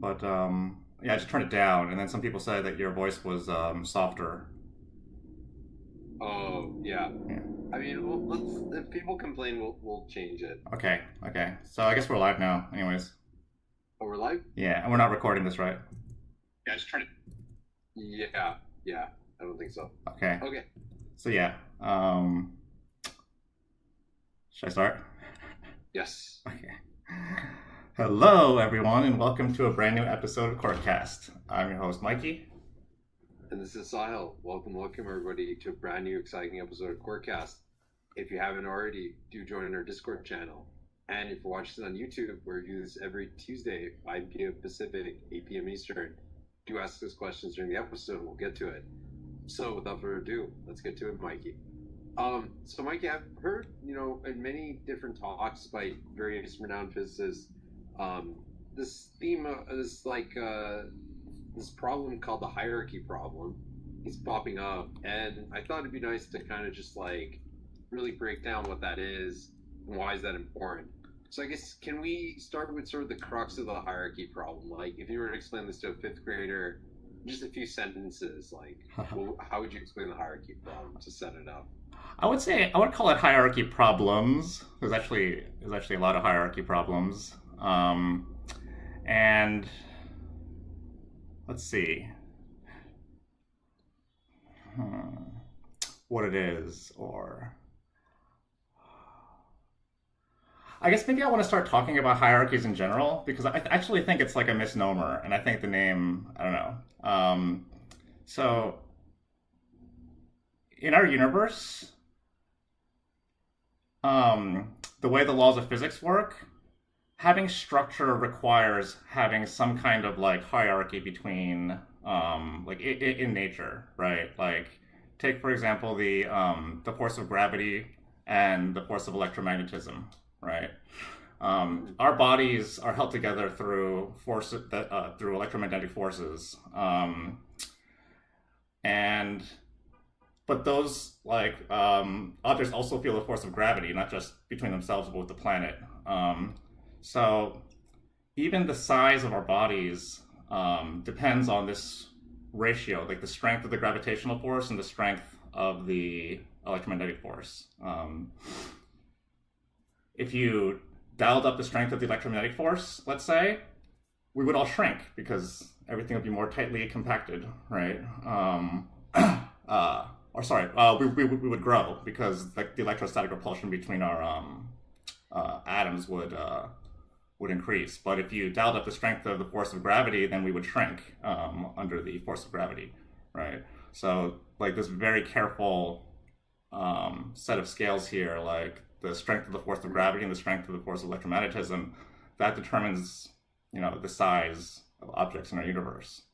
But yeah, I just turned it down, and then some people said that your voice was softer. Oh, yeah. Yeah. I mean, let's if people complain, we'll change it. Okay, okay. So I guess we're live now, anyways. Oh, we're live? Yeah, and we're not recording this, right? Yeah, just trying to. Yeah, yeah. I don't think so. Okay. Okay. So yeah, should I start? Yes. Okay. Hello, everyone, and welcome to a brand new episode of Courtcast. I'm your host, Mikey. And this is Sahil. Welcome everybody to a brand new exciting episode of Corecast. If you haven't already, do join our Discord channel. And if you're watching on YouTube, we do this every Tuesday, 5 p.m. Pacific, 8 p.m. Eastern. Do ask us questions during the episode, and we'll get to it. So without further ado, let's get to it, Mikey. So Mikey, I've heard, in many different talks by various renowned physicists, um, this theme, this problem called the hierarchy problem is popping up, and I thought it'd be nice to kind of just like really break down what that is and why is that important. So I guess can we start with sort of the crux of the hierarchy problem? Like, if you were to explain this to a fifth grader, just a few sentences, like, well, how would you explain the hierarchy problem to set it up? I would call it hierarchy problems. There's actually a lot of hierarchy problems. And let's see what it is, or I guess maybe I want to start talking about hierarchies in general because I actually think it's like a misnomer, and I think the name, I don't know. So in our universe, the way the laws of physics work, having structure requires having some kind of like hierarchy between like in nature, right? Like take for example the force of gravity and the force of electromagnetism, right? Our bodies are held together through through electromagnetic forces, and but those objects also feel the force of gravity, not just between themselves but with the planet. So even the size of our bodies depends on this ratio, like the strength of the gravitational force and the strength of the electromagnetic force. If you dialed up the strength of the electromagnetic force, let's say, we would all shrink because everything would be more tightly compacted, right? We would grow because like the electrostatic repulsion between our atoms would increase. But if you dialed up the strength of the force of gravity, then we would shrink under the force of gravity, right? So like this very careful set of scales here, like the strength of the force of gravity and the strength of the force of electromagnetism, that determines the size of objects in our universe.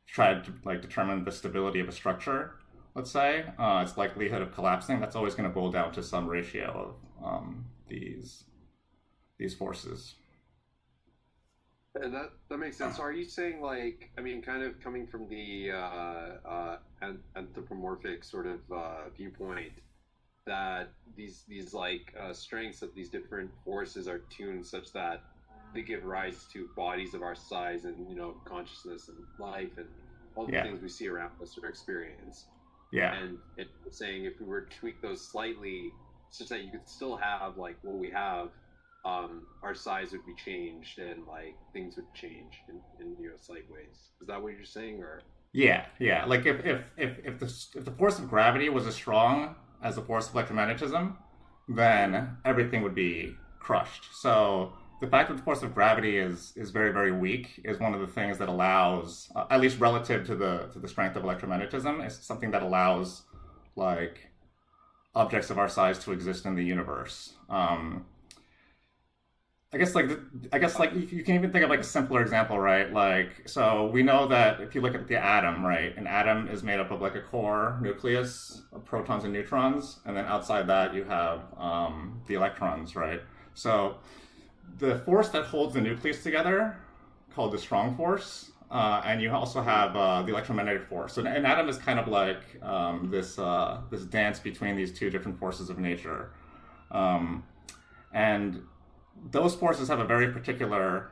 Try to like determine the stability of a structure, let's say, its likelihood of collapsing. That's always going to boil down to some ratio of these forces. And that makes sense. So are you saying, like, I mean, kind of coming from the anthropomorphic sort of viewpoint, that these strengths of these different forces are tuned such that they give rise to bodies of our size and consciousness and life and all the Yeah, things we see around us or experience. yeah, And it's saying if we were to tweak those slightly, such that you could still have like what we have, our size would be changed and like things would change in slight ways. Is that what you're saying, or? yeah. Like if the force of gravity was as strong as the force of electromagnetism, then everything would be crushed. So the fact that the force of gravity is very very weak is one of the things that allows, at least relative to the strength of electromagnetism, is something that allows like objects of our size to exist in the universe. I guess you can even think of like a simpler example, right? Like so we know that if you look at the atom, right, an atom is made up of like a core nucleus of protons and neutrons, and then outside that you have the electrons, right? So the force that holds the nucleus together, called the strong force, and you also have the electromagnetic force. So an atom is kind of like this dance between these two different forces of nature, and those forces have a very particular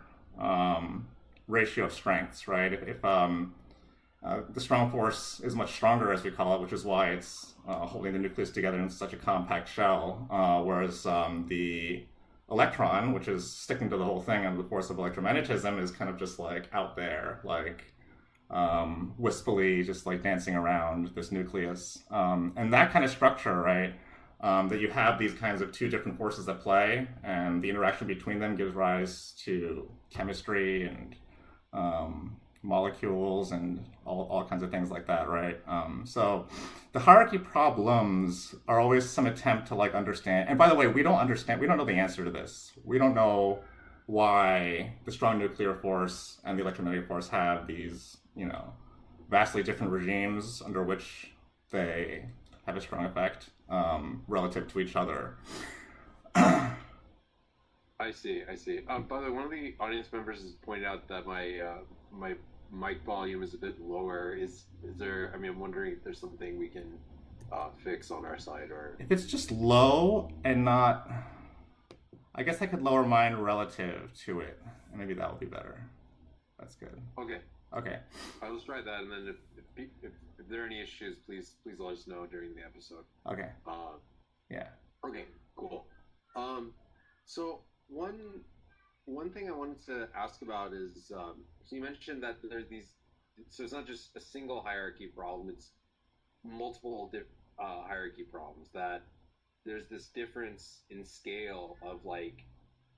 ratio of strengths, right? If the strong force is much stronger, as we call it, which is why it's holding the nucleus together in such a compact shell, whereas the electron, which is sticking to the whole thing under the force of electromagnetism, is kind of just like out there, like wistfully just like dancing around this nucleus. And that kind of structure, right? That you have these kinds of two different forces at play, and the interaction between them gives rise to chemistry and molecules and all kinds of things like that, right? So the hierarchy problems are always some attempt to like understand. And by the way, we don't know the answer to this. We don't know why the strong nuclear force and the electromagnetic force have these, vastly different regimes under which they have a strong effect relative to each other. I see. By the way, one of the audience members has pointed out that my mic volume is a bit lower. Is there? I mean, I'm wondering if there's something we can fix on our side, or if it's just low and not, I guess I could lower mine relative to it, and maybe that will be better. That's good. Okay. Okay. All right, let's try that, and then if there are any issues, please let us know during the episode. Okay. Yeah. Okay. Cool. So one thing I wanted to ask about is, so you mentioned that there's these, so it's not just a single hierarchy problem, it's multiple hierarchy problems, that there's this difference in scale of like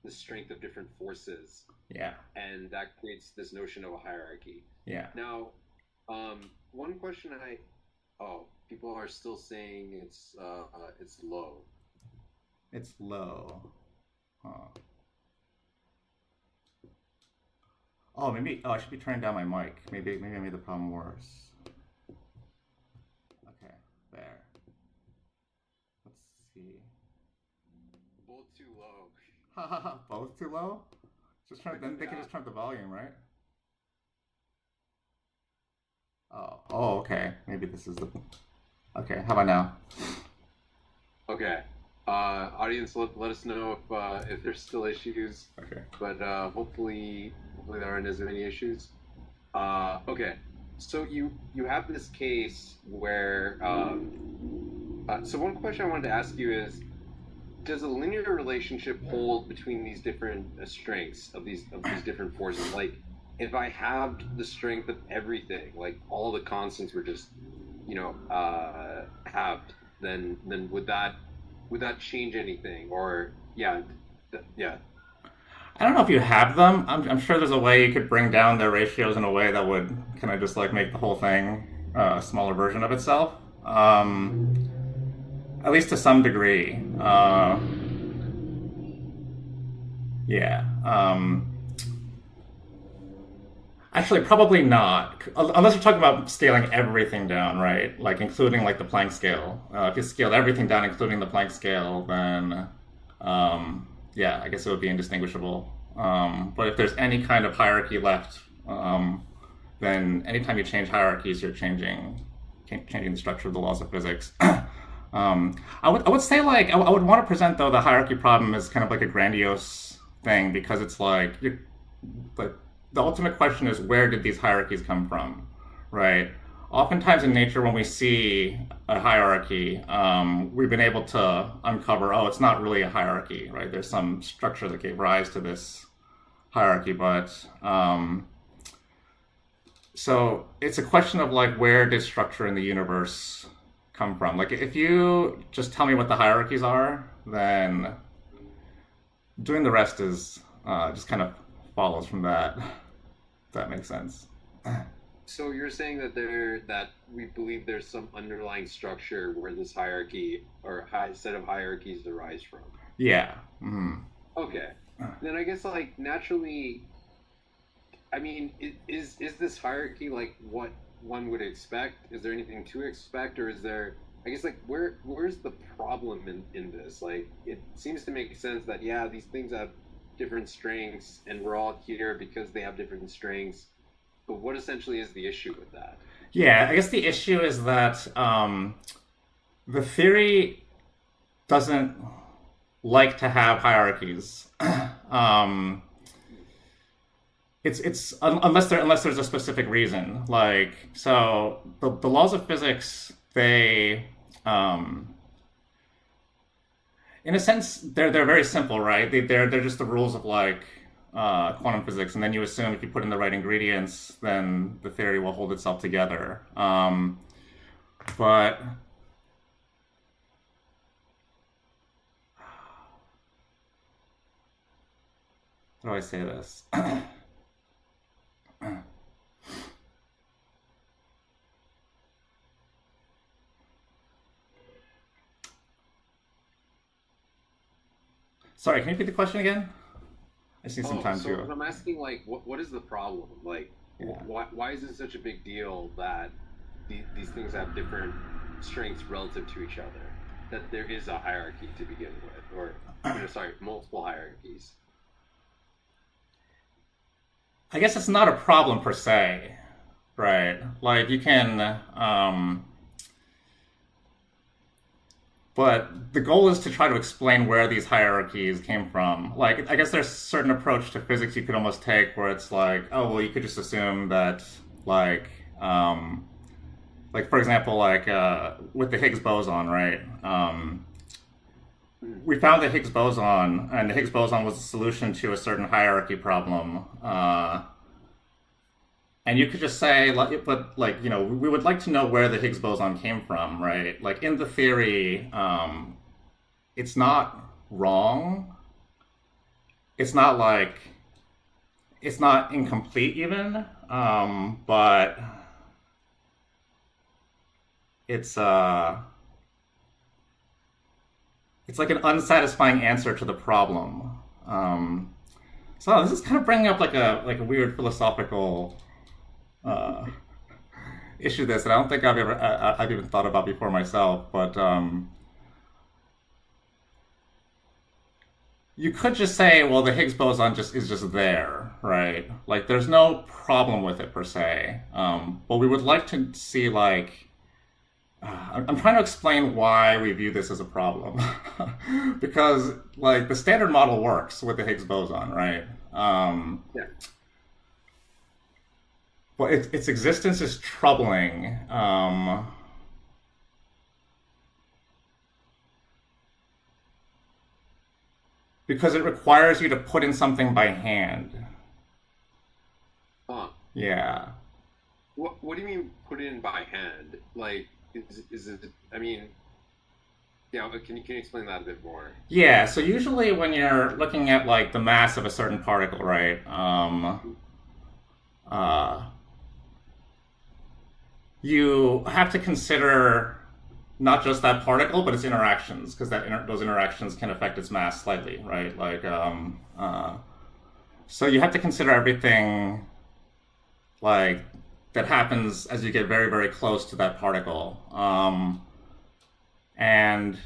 the strength of different forces. Yeah. And that creates this notion of a hierarchy. Yeah. Now, one question people are still saying it's low. It's low. Huh. I should be turning down my mic. Maybe I made the problem worse. Okay, there. Let's see. Both too low. Both too low? Then they can just turn up the volume, right? Oh, okay. Maybe this is the. Okay, how about now? Okay. Audience, let us know if there's still issues. Okay. But hopefully there aren't as many issues. Okay. So you have this case where. So one question I wanted to ask you is, does a linear relationship hold between these different strengths of these different forces? Like, if I halved the strength of everything, like all the constants were just, halved, then would that change anything? Or yeah. I don't know if you have them. I'm sure there's a way you could bring down their ratios in a way that would kind of just like make the whole thing a smaller version of itself. At least to some degree. Yeah. Actually, probably not. Unless you're talking about scaling everything down, right? Like including like the Planck scale. If you scaled everything down, including the Planck scale, then yeah, I guess it would be indistinguishable. But if there's any kind of hierarchy left, then anytime you change hierarchies, you're changing the structure of the laws of physics. I would say like I would want to present though the hierarchy problem as kind of like a grandiose thing, because it's like the ultimate question is, where did these hierarchies come from, right? Oftentimes in nature, when we see a hierarchy, we've been able to uncover, it's not really a hierarchy, right? There's some structure that gave rise to this hierarchy, but so it's a question of like, where did structure in the universe come from? Like, if you just tell me what the hierarchies are, then doing the rest is just kind of follows from that. If that makes sense. So you're saying that we believe there's some underlying structure where this hierarchy or set of hierarchies arise from. Yeah. Mm-hmm. Okay. Then I guess like naturally, I mean, is this hierarchy like what one would expect? Is there anything to expect, or is there? I guess like where's the problem in this? Like, it seems to make sense that these things have different strengths, and we're all here because they have different strengths. But what essentially is the issue with that? Yeah, I guess the issue is that the theory doesn't like to have hierarchies. unless there's a specific reason. Like, so the laws of physics, they in a sense they're very simple, right? They're just the rules of like quantum physics, and then you assume if you put in the right ingredients, then the theory will hold itself together. But how do I say this? Sorry, can you repeat the question again? I just need some Oh, time so to. I'm asking, like, what is the problem? Like, Yeah. why is it such a big deal that these things have different strengths relative to each other? That there is a hierarchy to begin with, or sorry, multiple hierarchies. I guess it's not a problem per se, right? Like you can, but the goal is to try to explain where these hierarchies came from. Like, I guess there's a certain approach to physics you could almost take where it's like, oh, well, you could just assume that, like, like for example, like with the Higgs boson, right? We found the Higgs boson, and the Higgs boson was a solution to a certain hierarchy problem. And you could just say, like, but like, we would like to know where the Higgs boson came from, right? Like in the theory, it's not wrong. It's not like it's not incomplete even, but it's it's like an unsatisfying answer to the problem. So this is kind of bringing up like a weird philosophical uh, issue this that I don't think I've even thought about before myself. But you could just say, well, the Higgs boson just there, right? Like there's no problem with it per se. But we would like to see like I'm trying to explain why we view this as a problem because like the standard model works with the Higgs boson, right? Yeah. But its existence is troubling. Because it requires you to put in something by hand. Huh. Yeah. What do you mean put in by hand? Like, is it? I mean, yeah. Can you explain that a bit more? Yeah, so usually when you're looking at like the mass of a certain particle, right? Uh, you have to consider not just that particle, but its interactions, because those interactions can affect its mass slightly, right? Like, so you have to consider everything like that happens as you get very, very close to that particle, and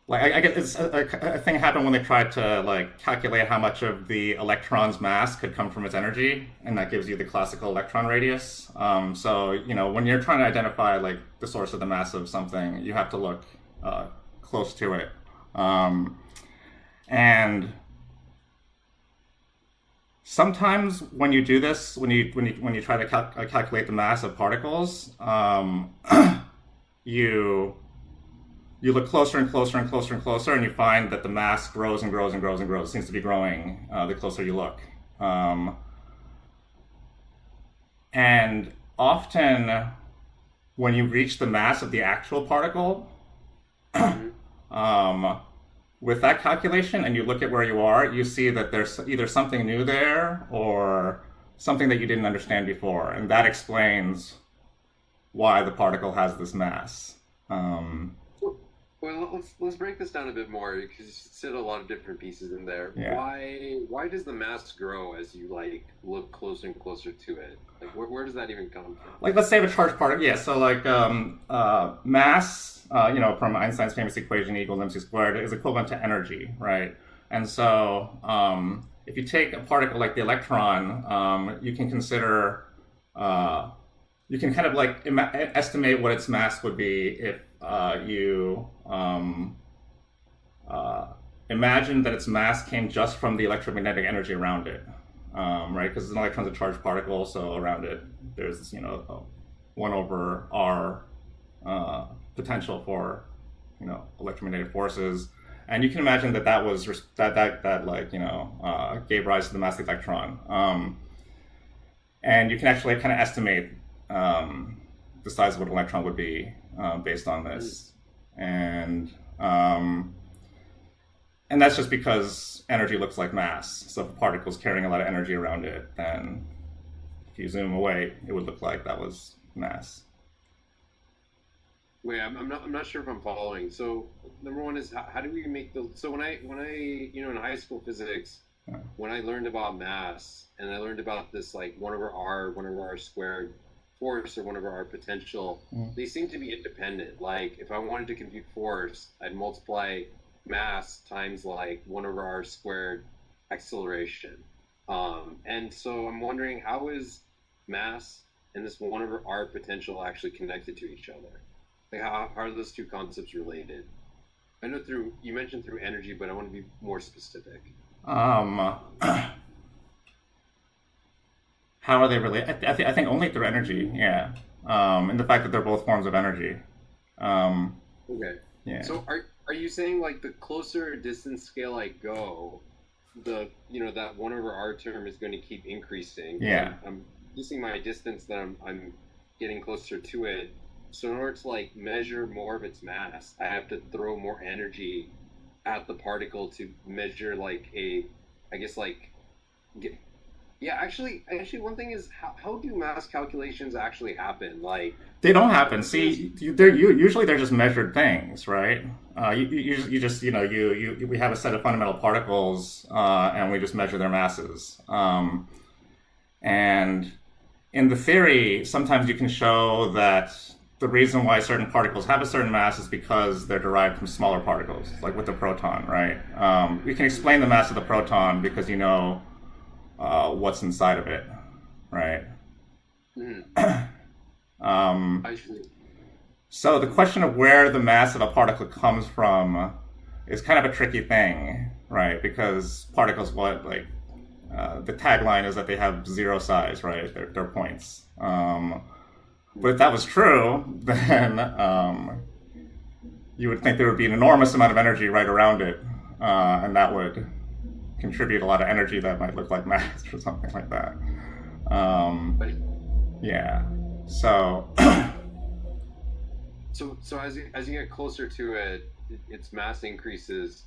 like I guess it's a thing happened when they tried to like calculate how much of the electron's mass could come from its energy, and that gives you the classical electron radius. So when you're trying to identify like the source of the mass of something, you have to look close to it, and sometimes when you do this, when you try to calculate the mass of particles, you look closer and closer and closer and closer, and you find that the mass grows and grows and grows and grows. It seems to be growing the closer you look. And often, when you reach the mass of the actual particle, with that calculation, and you look at where you are, you see that there's either something new there or something that you didn't understand before, and that explains why the particle has this mass. Well, let's break this down a bit more because you said a lot of different pieces in there. Yeah. Why does the mass grow as you like look closer and closer to it? Like where does that even come from? Like let's say a charged particle. Yeah. So like mass, from Einstein's famous equation, E equals mc squared, is equivalent to energy, right? And so if you take a particle like the electron, you can consider, you can kind of like estimate what its mass would be if you imagine that its mass came just from the electromagnetic energy around it. right? Because an electron's a charged particle, so around it there's, you know, a 1 over r potential for, you know, electromagnetic forces. And you can imagine that that was that like, you know, gave rise to the mass of the electron. And you can actually kind of estimate the size of what an electron would be based on this. And that's just because energy looks like mass. So if a particle's carrying a lot of energy around it, then if you zoom away, it would look like that was mass. Wait, I'm not sure if I'm following. So number one is how do we make the so when I you know in high school physics, when I learned about mass and I learned about this like 1 over r squared force or 1 over r potential, they seem to be independent. Like if I wanted to compute force, I'd multiply mass times like 1 over r squared acceleration. And so I'm wondering, how is mass and this 1 over r potential actually connected to each other? Like how are those two concepts related? I know you mentioned through energy, but I want to be more specific. How are they related? I think only through energy, yeah. And the fact that they're both forms of energy. Okay. Yeah. So are you saying like the closer distance scale I go, the you know that 1 over r term is going to keep increasing? Yeah. I'm increasing my distance that I'm getting closer to it. So in order to like measure more of its mass, I have to throw more energy at the particle to measure like actually one thing is how do mass calculations actually happen? Like they don't happen. See, usually they're just measured things, right? You just, you know, we have a set of fundamental particles and we just measure their masses. And in the theory, sometimes you can show that the reason why certain particles have a certain mass is because they're derived from smaller particles, like with the proton, right? We can explain the mass of the proton because you know what's inside of it, right? I see. So the question of where the mass of a particle comes from is kind of a tricky thing, right? Because particles, the tagline is that they have zero size, right? They're points. But if that was true, then you would think there would be an enormous amount of energy right around it, and that would contribute a lot of energy that might look like mass or something like that. Yeah. So. So as you get closer to it, its mass increases.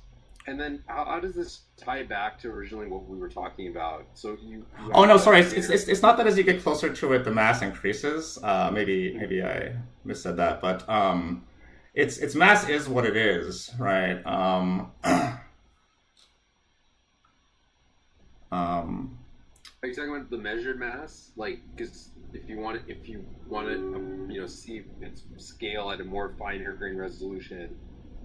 And then how does this tie back to originally what we were talking about? So you oh no, sorry. It's not that as you get closer to it, the mass increases. Maybe I missaid that, but its mass is what it is, right? Are you talking about the measured mass? Like, because if you want to, you know, see its scale at a more finer grain resolution,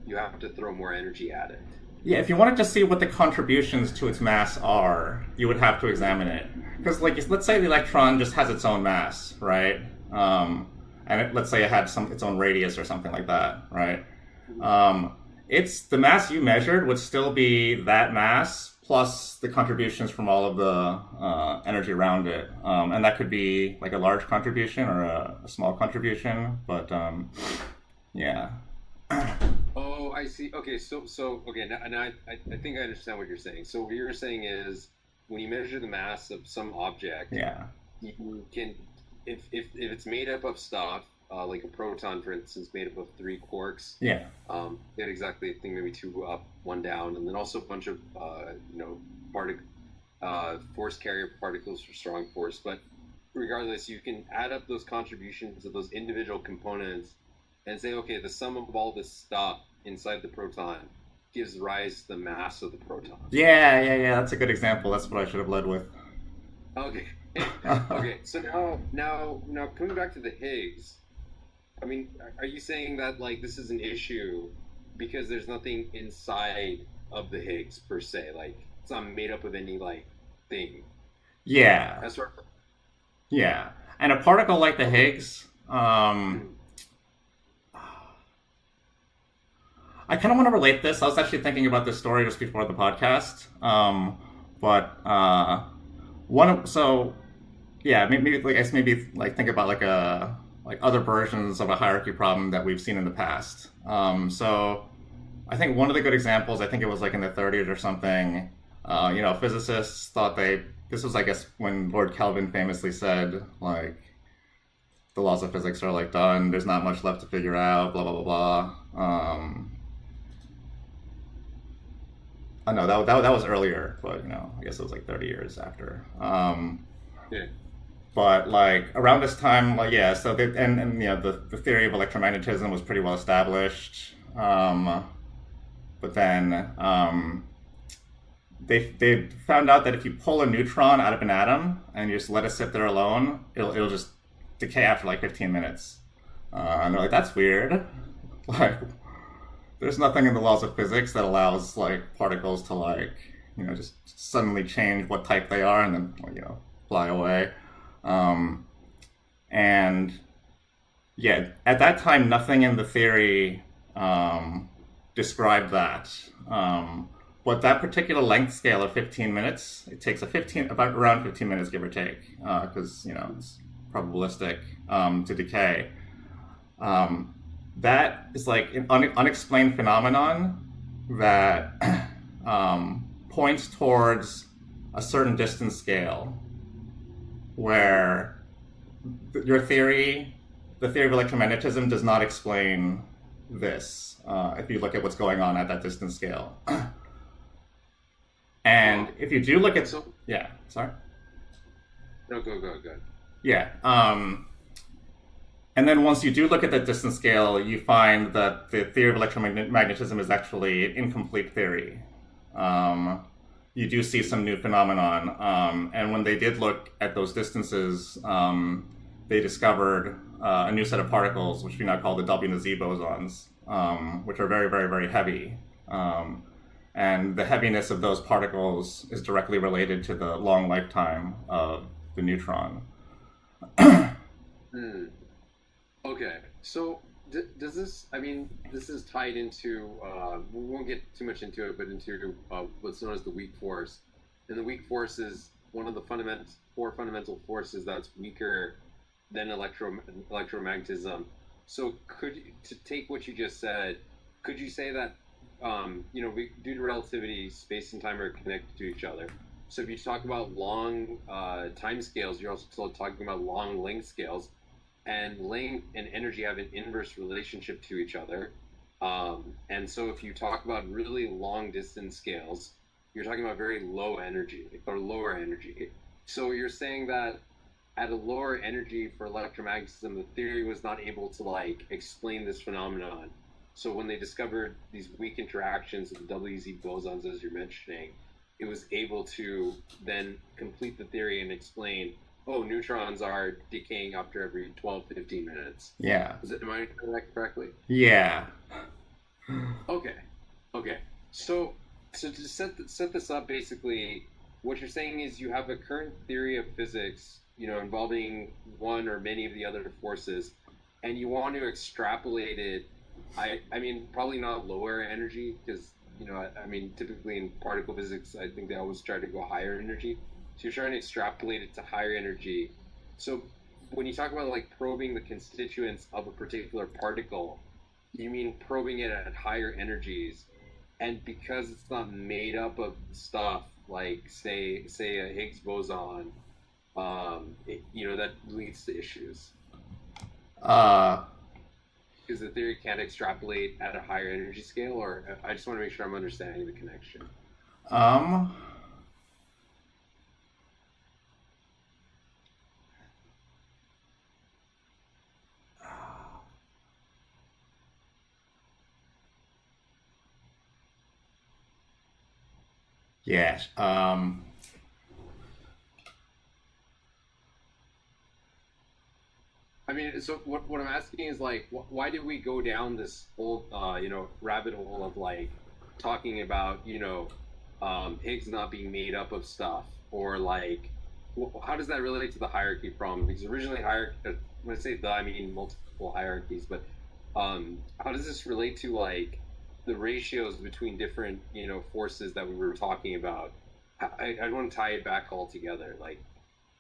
you have to throw more energy at it. Yeah, if you wanted to see what the contributions to its mass are, you would have to examine it. Because, like, let's say the electron just has its own mass, right? Let's say it had its own radius or something like that, right? The mass you measured would still be that mass plus the contributions from all of the energy around it, and that could be like a large contribution or a small contribution. But yeah. Oh, I see. Okay, so okay, now I think I understand what you're saying. So what you're saying is when you measure the mass of some object, yeah, you can, if it's made up of stuff like a proton, for instance, made up of 3 quarks. Yeah. Get exactly, I think maybe 2 up, 1 down, and then also a bunch of force carrier particles for strong force. But regardless, you can add up those contributions of those individual components and say, okay, the sum of all this stuff inside the proton gives rise to the mass of the proton. Yeah. That's a good example. That's what I should have led with. Okay. Okay. So now coming back to the Higgs, I mean, are you saying that like this is an issue because there's nothing inside of the Higgs per se? Like it's not made up of any like thing. Yeah. That's right. Yeah, and a particle like the Higgs. I kind of want to relate this. I was actually thinking about this story just before the podcast. But So yeah, like, I guess maybe like think about like other versions of a hierarchy problem that we've seen in the past. So I think one of the good examples, I think it was like in the 30s or something. Physicists thought this was, I guess, when Lord Kelvin famously said like the laws of physics are like done. There's not much left to figure out. Blah blah blah blah. I know that was earlier, but I guess it was like 30 years after. Yeah. But like around this time, like yeah, so the theory of electromagnetism was pretty well established. But then they found out that if you pull a neutron out of an atom and you just let it sit there alone, it'll just decay after like 15 minutes. And they're like, that's weird. Like, there's nothing in the laws of physics that allows like particles to like just suddenly change what type they are and then fly away. And yeah, at that time, nothing in the theory described that. But that particular length scale of 15 minutes, it takes about around 15 minutes, give or take, because it's probabilistic to decay. That is like an unexplained phenomenon that points towards a certain distance scale where the theory of electromagnetism does not explain this if you look at what's going on at that distance scale. And if you do look at... Yeah, sorry? No, go. Yeah. And then once you do look at that distance scale, you find that the theory of electromagnetism is actually an incomplete theory. You do see some new phenomenon. And when they did look at those distances, they discovered a new set of particles, which we now call the W and the Z bosons, which are very, very, very heavy. And the heaviness of those particles is directly related to the long lifetime of the neutron. Okay, so does this, this is tied into, we won't get too much into it, but into what's known as the weak force. And the weak force is one of the four fundamental forces that's weaker than electromagnetism. So to take what you just said, could you say that, due to relativity, space and time are connected to each other. So if you talk about long time scales, you're also talking about long length scales. And length and energy have an inverse relationship to each other. And so if you talk about really long distance scales, you're talking about very low energy or lower energy. So you're saying that at a lower energy for electromagnetism, the theory was not able to like explain this phenomenon. So when they discovered these weak interactions of the WZ bosons, as you're mentioning, it was able to then complete the theory and explain, oh, neutrons are decaying after every 12, 15 minutes. Yeah. Am I understanding that correctly? Yeah. Okay. So to set this up, basically, what you're saying is you have a current theory of physics, involving one or many of the other forces, and you want to extrapolate it. I mean, probably not lower energy, because typically in particle physics, I think they always try to go higher energy. So you're trying to extrapolate it to higher energy. So when you talk about like probing the constituents of a particular particle, you mean probing it at higher energies. And because it's not made up of stuff like say a Higgs boson, that leads to issues. Because the theory can't extrapolate at a higher energy scale, or I just want to make sure I'm understanding the connection. Yeah. So what I'm asking is like, why did we go down this whole, rabbit hole of like talking about, Higgs not being made up of stuff, or like, how does that relate to the hierarchy problem? Because originally when I say I mean multiple hierarchies, but how does this relate to like the ratios between different, forces that we were talking about? I want to tie it back all together. Like,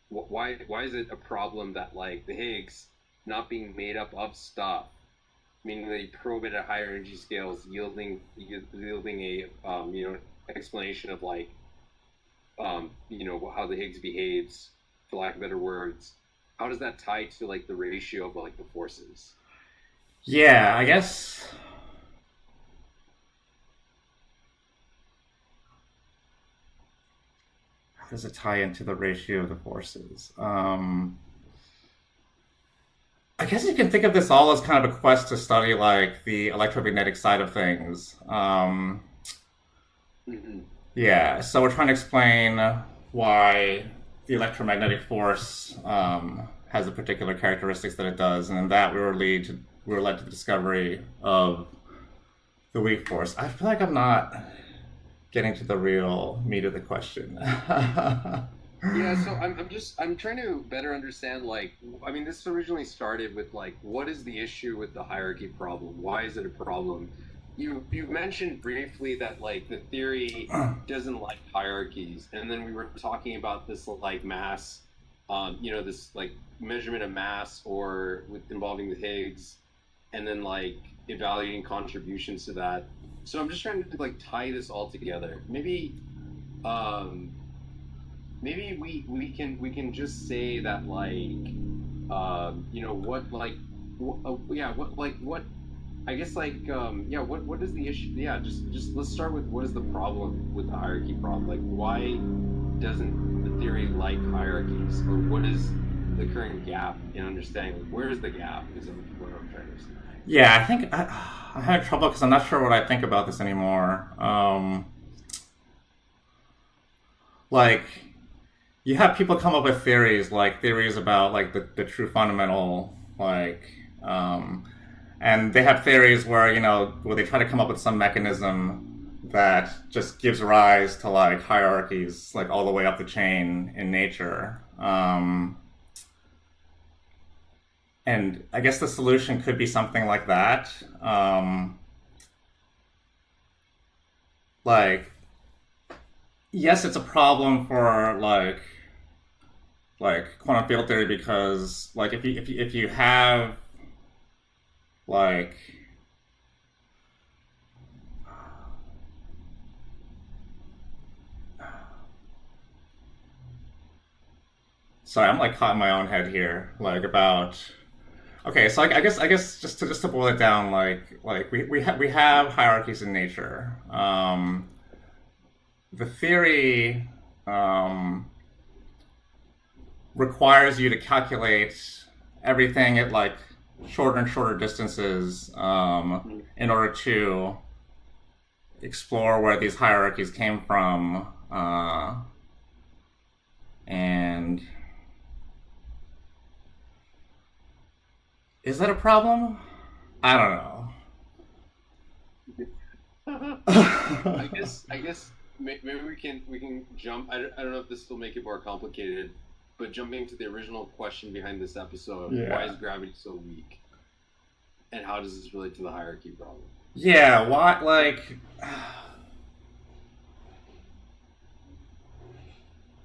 why is it a problem that like the Higgs not being made up of stuff, meaning that you probe it at higher energy scales, yielding a explanation of like how the Higgs behaves, for lack of better words. How does that tie to like the ratio of like the forces? Yeah, I guess. How does it tie into the ratio of the forces? I guess you can think of this all as kind of a quest to study like the electromagnetic side of things. Mm-hmm. Yeah, so we're trying to explain why the electromagnetic force has the particular characteristics that it does, and in that we were led to the discovery of the weak force. I feel like I'm not getting to the real meat of the question. Yeah, so I'm trying to better understand like I mean this originally started with like what is the issue with the hierarchy problem? Why is it a problem? You mentioned briefly that like the theory doesn't like hierarchies, and then we were talking about this like mass, this like measurement of mass or with involving the Higgs, and then like evaluating contributions to that. So I'm just trying to like tie this all together. Um, maybe we can just say that like what like yeah what like what I guess like yeah what is the issue, yeah just let's start with what is the problem with the hierarchy problem, like why doesn't the theory like hierarchies, or what is the current gap in understanding, like, where is the gap is what I'm trying to understand. Yeah, I think I'm having trouble because I'm not sure what I think about this anymore. Like, you have people come up with theories, like theories about like the true fundamental, like, and they have theories where where they try to come up with some mechanism that just gives rise to like hierarchies, like all the way up the chain in nature. And I guess the solution could be something like that. Like, yes, it's a problem for like quantum field theory because like if you have like sorry, I'm like caught in my own head here, like about okay, so I guess just to boil it down, like we have hierarchies in nature. The theory requires you to calculate everything at like shorter and shorter distances in order to explore where these hierarchies came from, and is that a problem? I don't I guess maybe we can jump. I don't know if this will make it more complicated, but jumping to the original question behind this episode, why Yeah. is gravity so weak, and how does this relate to the hierarchy problem? Yeah, why like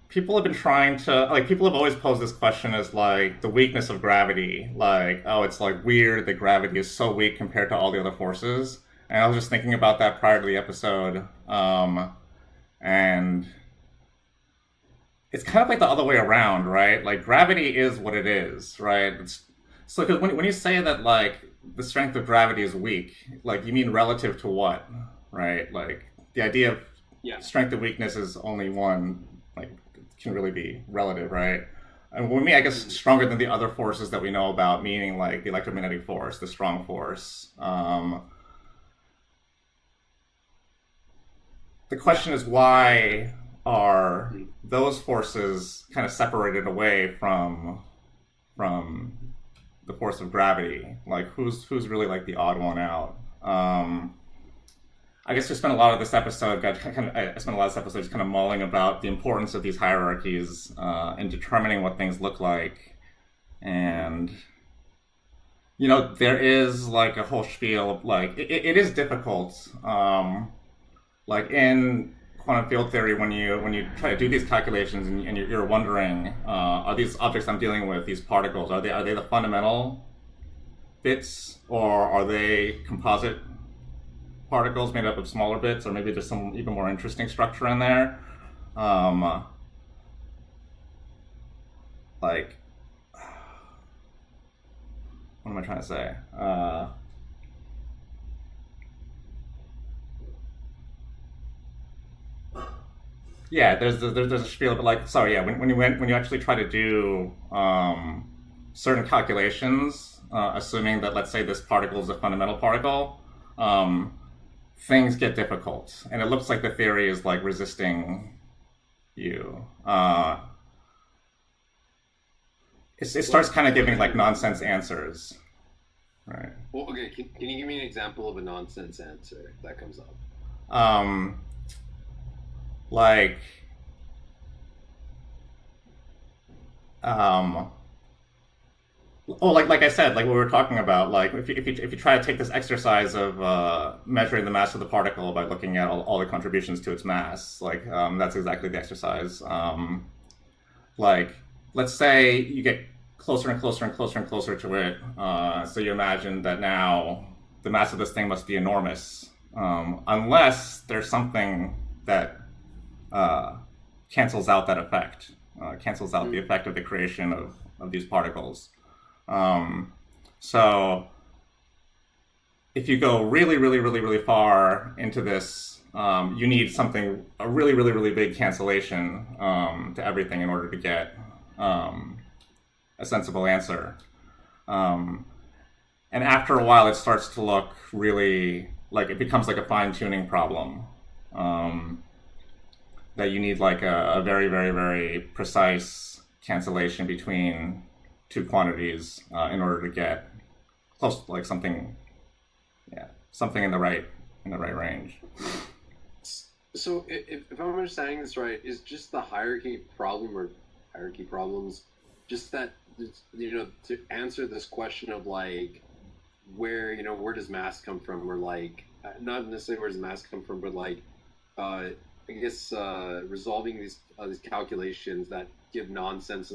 people have been trying to like people have always posed this question as like the weakness of gravity, like oh it's like weird that gravity is so weak compared to all the other forces. And I was just thinking about that prior to the episode, and it's kind of like the other way around, right? Like gravity is what it is, right? So because when you say that like the strength of gravity is weak, like you mean relative to what, right? Like the idea of Yeah. strength and weakness is only one, like it can really be relative, right? And when we, I guess, Mhm. stronger than the other forces that we know about, meaning like the electromagnetic force, the strong force. The Yeah. question is why are Mhm. those forces kind of separated away from the force of gravity? Like who's really like the odd one out? I guess we spent a lot of this episode. I spent a lot of this episode just kind of mulling about the importance of these hierarchies in determining what things look like, and there is like a whole spiel of like it is difficult. Like in quantum field theory, when you try to do these calculations and you're wondering, are these objects I'm dealing with, these particles, are they the fundamental bits, or are they composite particles made up of smaller bits, or maybe there's some even more interesting structure in there? Like, what am I trying to say? Yeah, there's a spiel, but like, sorry, yeah, when you actually try to do certain calculations, assuming that, let's say, this particle is a fundamental particle, things get difficult, and it looks like the theory is like resisting you. It starts kind of giving like nonsense answers, right? Well, okay. Can you give me an example of a nonsense answer that comes up? Like, oh, like I said, like we were talking about, like if you try to take this exercise of measuring the mass of the particle by looking at all the contributions to its mass, like that's exactly the exercise. Like, let's say you get closer and closer and closer and closer to it, so you imagine that now the mass of this thing must be enormous, unless there's something that cancels out that effect, cancels out the effect of the creation of these particles. So if you go really, really, really, really far into this, you need a really, really, really big cancellation to everything in order to get a sensible answer. And after a while, it starts to look really like it becomes like a fine-tuning problem. That you need like a very, very, very precise cancellation between two quantities in order to get close to like something in the right range. So if I'm understanding this right, is just the hierarchy problem or hierarchy problems just that, to answer this question of like where does mass come from, or like not necessarily where does mass come from, but like I guess resolving these calculations that give nonsense,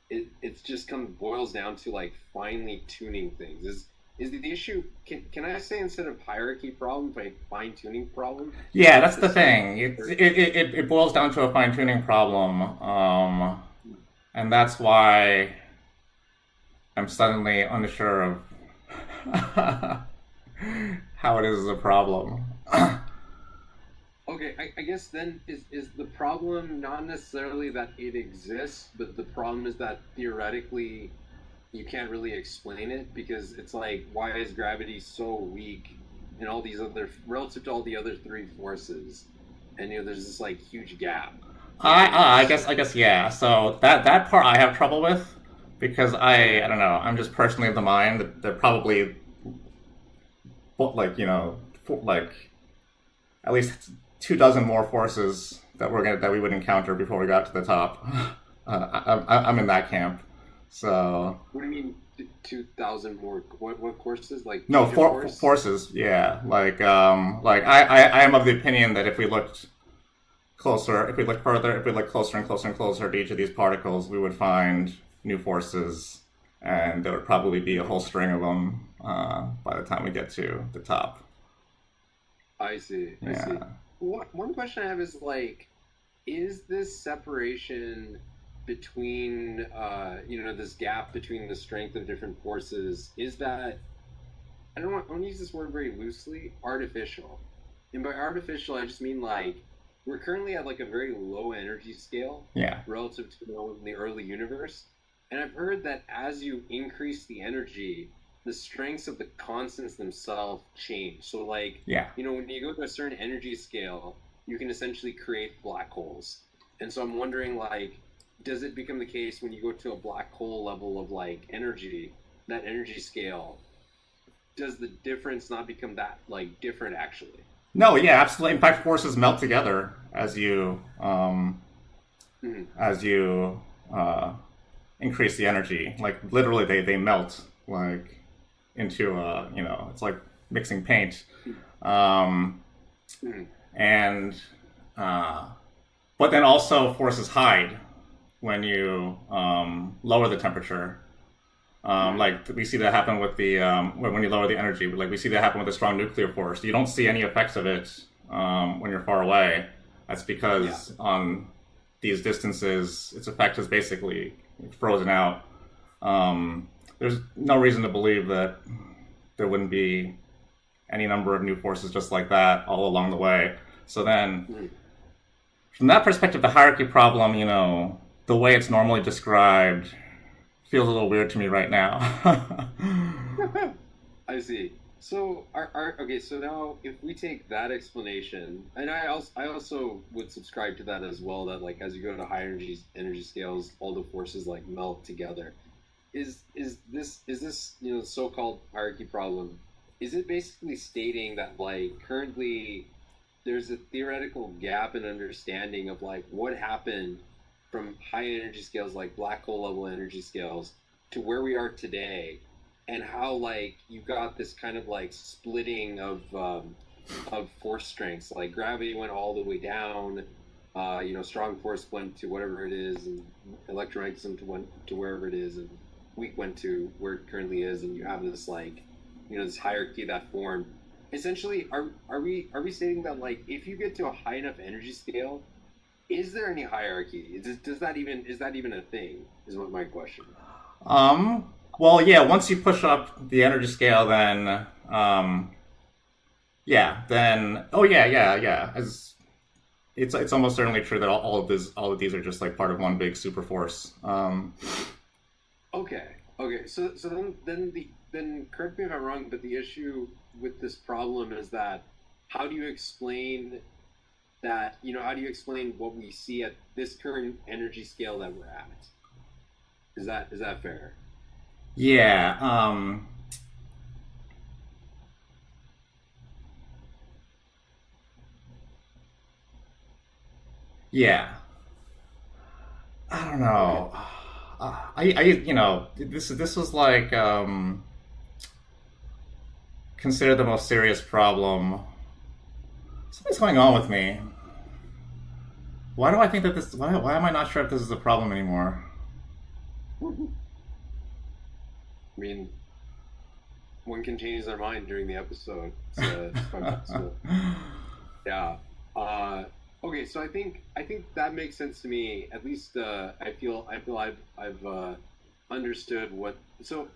it's just boils down to like finely tuning things. Is the issue? Can I say, instead of hierarchy problem, like fine tuning problem? Yeah, that's the thing. It boils down to a fine tuning problem, and that's why I'm suddenly unsure of how it is a problem. Okay, I guess then is the problem not necessarily that it exists, but the problem is that theoretically you can't really explain it, because it's like, why is gravity so weak in all these other, relative to all the other three forces, and there's this like huge gap. I guess yeah. So that part I have trouble with, because I don't know. I'm just personally of the mind that there probably like at least 24 more forces that we would encounter before we got to the top. I'm in that camp. So. What do you mean 2,000 more? What courses? Like no forces? Yeah, like I am of the opinion that if we looked closer, if we looked further, if we looked closer and closer and closer to each of these particles, we would find new forces, and there would probably be a whole string of them by the time we get to the top. I see. One question I have is like, is this separation between this gap between the strength of different forces, is that, I don't want to use this word very loosely, artificial? And by artificial, I just mean like we're currently at like a very low energy scale, relative to the early universe. And I've heard that as you increase the energy, the strengths of the constants themselves change. So like, when you go to a certain energy scale, you can essentially create black holes. And so I'm wondering, like, does it become the case when you go to a black hole level of like energy, that energy scale, does the difference not become that like different actually? No, yeah, absolutely. In fact, forces melt together as you increase the energy. Like literally, they melt like into it's like mixing paint, and Uh, but then also forces hide when you lower the temperature. Like we see that happen with the when you lower the energy. Like we see that happen with a strong nuclear force. You don't see any effects of it when you're far away. That's because on these distances, its effect is basically frozen out. There's no reason to believe that there wouldn't be any number of new forces just like that all along the way. So then, from that perspective, the hierarchy problem, the way it's normally described feels a little weird to me right now. I see. So, okay. So now, if we take that explanation, and I also would subscribe to that as well. That like as you go to higher energy scales, all the forces like melt together. Is this so-called hierarchy problem? Is it basically stating that like currently there's a theoretical gap in understanding of like what happened from high energy scales like black hole level energy scales to where we are today, and how like you got this kind of like splitting of force strengths, like gravity went all the way down, strong force went to whatever it is, and electromagnetism went to wherever it is, and weak went to where it currently is, and you have this like this hierarchy that formed. Essentially, are we stating that like if you get to a high enough energy scale, is there any hierarchy? Is that even a thing? Is what my question. Well, yeah. Once you push up the energy scale, then yeah, then oh yeah. It's almost certainly true that all of these are just like part of one big super force. Okay. So then correct me if I'm wrong, but the issue with this problem is that how do you explain that? How do you explain what we see at this current energy scale that we're at? Is that fair? Yeah. Yeah. I don't Okay. know. This was like considered the most serious problem. Something's going on with me. Why do I think that this? Why am I not sure if this is a problem anymore? I mean, one can change their mind during the episode. It's quite possible. Yeah. Okay. So I think that makes sense to me. At least I feel I've understood what. So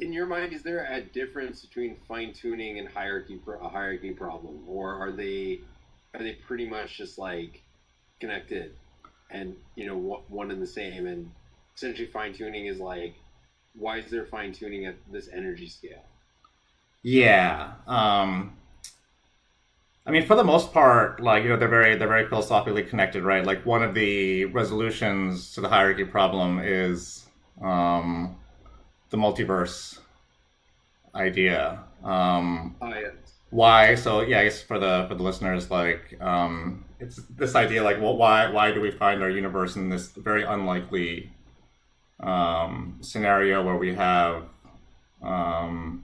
in your mind, is there a difference between fine tuning and a hierarchy problem, or are they pretty much just like connected and one and the same? And essentially, fine tuning is like, why is there fine tuning at this energy scale? Yeah. I mean, for the most part, like they're very philosophically connected, right? Like one of the resolutions to the hierarchy problem is the multiverse idea. Oh yeah. Why? So yeah, I guess for the listeners, like it's this idea, like, well, why do we find our universe in this very unlikely scenario where we have um,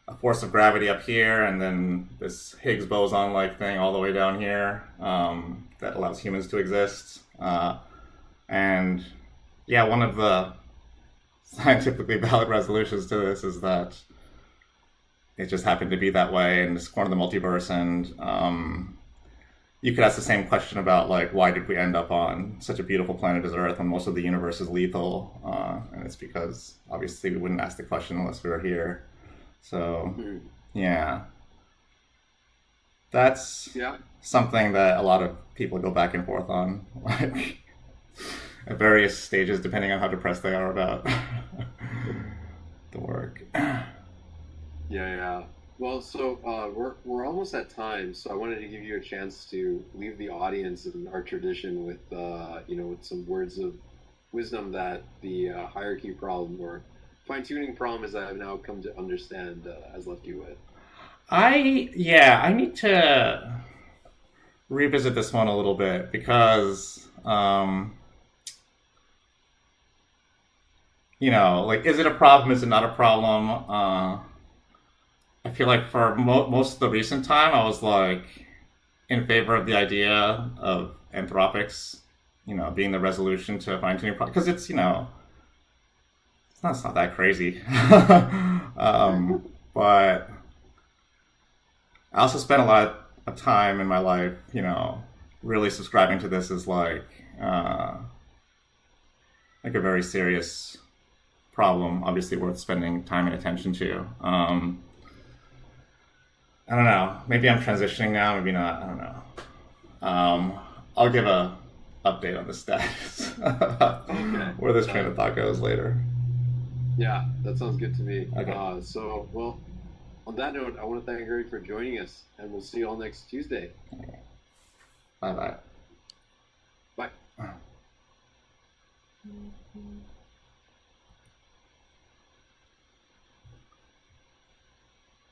a force of gravity up here, and then this Higgs boson like thing all the way down here that allows humans to exist. And yeah, one of the scientifically valid resolutions to this is that it just happened to be that way, and it's one of the multiverse. And you could ask the same question about like why did we end up on such a beautiful planet as Earth when most of the universe is lethal? And it's because obviously we wouldn't ask the question unless we were here. So yeah, that's Yeah. something that a lot of people go back and forth on, like at various stages, depending on how depressed they are about the work. Yeah. Well, so we're almost at time, so I wanted to give you a chance to leave the audience in our tradition with with some words of wisdom that the hierarchy problem or fine tuning problem, as I've now come to understand, has left you with. I need to revisit this one a little bit because like, is it a problem? Is it not a problem? I feel like for most of the recent time, I was like, in favor of the idea of anthropics, being the resolution to fine-tuning problems, because it's not that crazy. But I also spent a lot of time in my life, really subscribing to this as like a very serious problem, obviously worth spending time and attention to. I don't know. Maybe I'm transitioning now. Maybe not. I don't know. I'll give a update on the status Okay. where this train of thought goes later. Yeah, that sounds good to me. Okay. Well, on that note, I want to thank Harry for joining us, and we'll see you all next Tuesday. Bye bye. Bye. Oh.